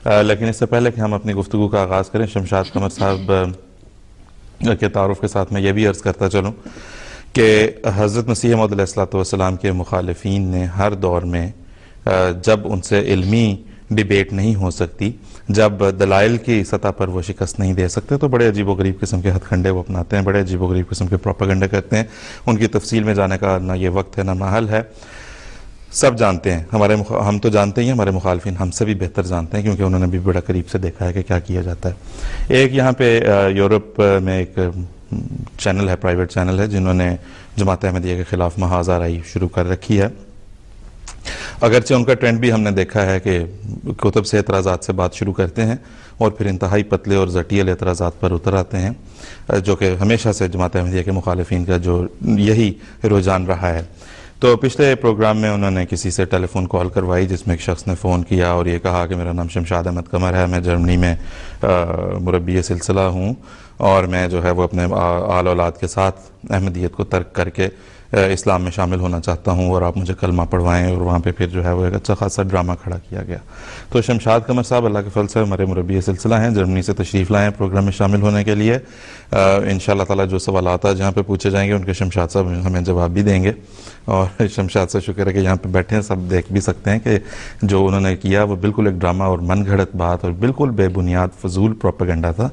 लेकिन इससे पहले कि हम अपनी गुफ्तगू का आगाज़ करें, शमशाद कमर साहब के तारुफ के साथ मैं ये भी अर्ज़ करता चलूँ कि हज़रत मसीह मौऊद अलैहिस्सलाम के मुखालिफीन ने हर दौर में जब उनसे इल्मी डिबेट नहीं हो सकती, जब दलाइल की सतह पर वो शिकस्त नहीं दे सकते, तो बड़े अजीब व गरीब किस्म के हथखंडे वो अपनाते हैं, बड़े अजीब व गरीब किस्म के प्रोपेगेंडे करते हैं। उनकी तफसील में जाने का ना ये वक्त है ना महल है। सब जानते हैं, हम तो जानते ही हैं, हमारे मुखालिफिन हमसे भी बेहतर जानते हैं, क्योंकि उन्होंने भी बड़ा करीब से देखा है कि क्या किया जाता है। एक यहाँ पे यूरोप में एक चैनल है, प्राइवेट चैनल है, जिन्होंने जमात अहमदिया के खिलाफ महाज़ाराई शुरू कर रखी है। अगरचे उनका ट्रेंड भी हमने देखा है कि कुतुब से एतराज़ात से बात शुरू करते हैं और फिर इंतहाई पतले और जटिल एतराज़ात पर उतर आते हैं, जो कि हमेशा से जमात अहमदिया के मुखालिफिन का जो यही रुझान रहा है। तो पिछले प्रोग्राम में उन्होंने किसी से टेलीफोन कॉल करवाई, जिसमें एक शख्स ने फ़ोन किया और ये कहा कि मेरा नाम शमशाद अहमद कमर है, मैं जर्मनी में मुरब्बी सिलसिला हूँ और मैं जो है वो अपने आल औलाद के साथ अहमदियत को तर्क करके इस्लाम में शामिल होना चाहता हूँ और आप मुझे कलमा पढ़वाएं। और वहाँ पे फिर जो है वो एक अच्छा खासा ड्रामा खड़ा किया गया। तो शमशाद कमर साहब अल्लाह के फल से हमारे मुरब्बी सिलसिला हैं, जर्मनी से तशरीफ़ लाए हैं प्रोग्राम में शामिल होने के लिए। इंशाअल्लाह ताला जो सवाल आता है जहाँ पे पूछे जाएंगे उनके शमशाद साहब हमें जवाब भी देंगे। और शमशाद से शुक्र है कि यहाँ पे बैठे हैं, सब देख भी सकते हैं कि जो उन्होंने किया वो बिल्कुल एक ड्रामा और मन घड़त बात और बिल्कुल बेबुनियाद फजूल प्रोपेगेंडा था,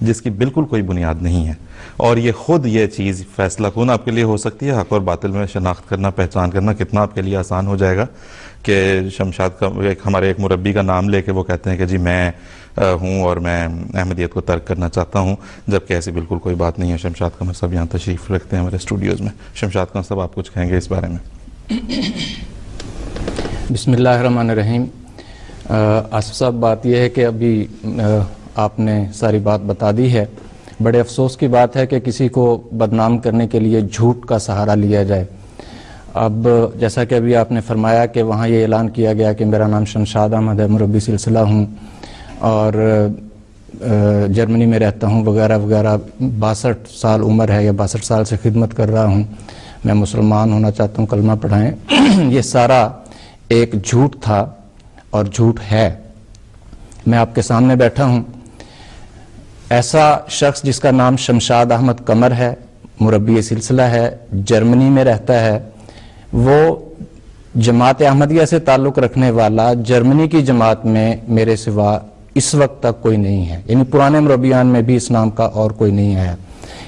जिसकी बिल्कुल कोई बुनियाद नहीं है। और ये खुद ये चीज़ फैसला कौन आपके लिए हो सकती है, हक और बातिल में शनाख्त करना, पहचान करना कितना आपके लिए आसान हो जाएगा कि शमशाद का हमारे एक मुरब्बी का नाम लेके वो कहते हैं कि जी मैं हूँ और मैं अहमदियत को तर्क करना चाहता हूँ, जबकि ऐसी बिल्कुल कोई बात नहीं है। शमशाद कमर साहब यहाँ तशरीफ़ रखते हैं हमारे स्टूडियोज़ में। शमशाद कमर साहब, आप कुछ कहेंगे इस बारे में? बिस्मिल्लाहिर्रहमानिर्रहीम। आसिफ साहब, बात यह है कि अभी आपने सारी बात बता दी है। बड़े अफसोस की बात है कि किसी को बदनाम करने के लिए झूठ का सहारा लिया जाए। अब जैसा कि अभी आपने फरमाया कि वहाँ ये ऐलान किया गया कि मेरा नाम शमशाद अहमद है, मुरब्बी सिलसिला हूँ और जर्मनी में रहता हूँ वगैरह वगैरह, 62 साल उम्र है या 62 साल से खिदमत कर रहा हूँ, मैं मुसलमान होना चाहता हूँ, कलमा पढ़ाएं। ये सारा एक झूठ था और झूठ है। मैं आपके सामने बैठा हूँ, ऐसा शख्स जिसका नाम शमशाद अहमद कमर है, मुरब्बी सिलसिला है, जर्मनी में रहता है, वो जमात अहमदिया से ताल्लुक़ रखने वाला जर्मनी की जमात में मेरे सिवा इस वक्त तक कोई नहीं है, यानी पुराने मुरब्बियान में भी इस नाम का और कोई नहीं है।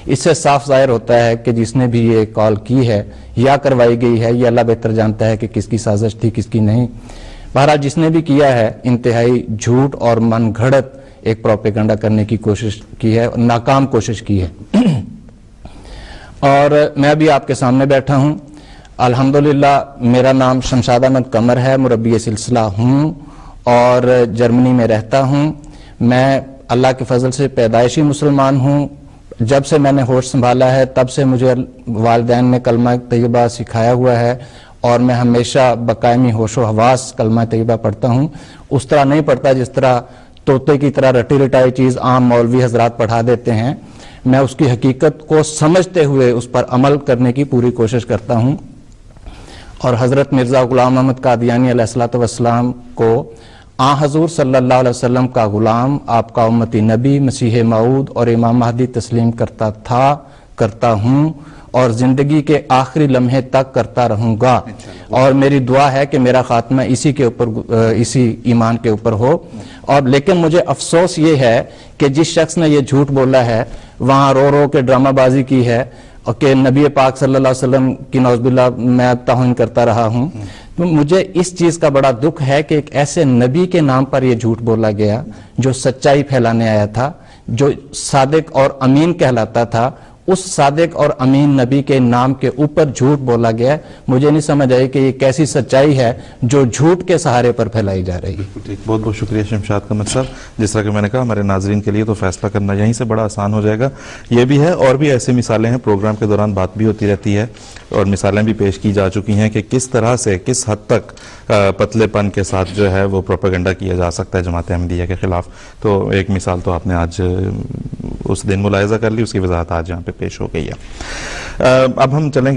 इससे साफ जाहिर होता है कि जिसने भी ये कॉल की है या करवाई गई है, ये अल्लाह बेहतर जानता है कि किसकी साजिश थी किसकी नहीं। बहरहाल जिसने भी किया है, इंतहाई झूठ और मन घड़त एक प्रोपेगेंडा करने की कोशिश की है, नाकाम कोशिश की है। और मैं भी आपके सामने बैठा हूँ, अल्हम्दुलिल्लाह मेरा नाम शमशाद अहमद कमर है, मुरब्बी सिलसिला हूँ और जर्मनी में रहता हूँ। मैं अल्लाह के फजल से पैदाइशी मुसलमान हूँ। जब से मैंने होश संभाला है तब से मुझे वालिदैन ने कलमा तैयबा सिखाया हुआ है और मैं हमेशा बकायमी होशो हवास कलमा तैयबा पढ़ता हूँ। उस तरह नहीं पढ़ता जिस तरह तोते की तरह रटी रटाई चीज़ आम मौलवी हजरात पढ़ा देते हैं। मैं उसकी हकीकत को समझते हुए उस पर अमल करने की पूरी कोशिश करता हूँ। और हज़रत मिर्ज़ा ग़ुलाम अहमद कादियानी अलैहिस्सलातु वस्सलाम को आ हज़ूर सल्लल्लाहु अलैहि वसल्लम का ग़ुलाम, आपका उम्मती नबी, मसीह मऊद और इमाम महदी तस्लीम करता था, करता हूँ और ज़िंदगी के आखिरी लम्हे तक करता रहूँगा। और मेरी दुआ है कि मेरा ख़ात्मा इसी के ऊपर, इसी ईमान के ऊपर हो। और लेकिन मुझे अफसोस ये है कि जिस शख्स ने ये झूठ बोला है, वहाँ रो रो के ड्रामाबाजी की है और कि नबी पाक सल्लल्लाहु अलैहि वसल्लम की नौज़ुबिल्लाह मैं तौहीन करता रहा हूँ। तो मुझे इस चीज़ का बड़ा दुख है कि एक ऐसे नबी के नाम पर यह झूठ बोला गया जो सच्चाई फैलाने आया था, जो सादिक और अमीन कहलाता था। उस सादिक और अमीन नबी के नाम के ऊपर झूठ बोला गया। मुझे नहीं समझ आई कि ये कैसी सच्चाई है जो झूठ के सहारे पर फैलाई जा रही है। बहुत बहुत शुक्रिया शमशाद कमर साहब। जिस तरह कि मैंने कहा, हमारे नाजरीन के लिए तो फैसला करना यहीं से बड़ा आसान हो जाएगा। ये भी है और भी ऐसी मिसालें हैं, प्रोग्राम के दौरान बात भी होती रहती है और मिसालें भी पेश की जा चुकी हैं कि किस तरह से, किस हद तक पतलेपन के साथ जो है वो प्रोपेगेंडा किया जा सकता है जमात अहमदिया के खिलाफ। तो एक मिसाल तो आपने आज उस दिन मुलाहिजा कर ली, उसकी वजाहत आज यहाँ पे पेश हो गई है। अब हम चलेंगे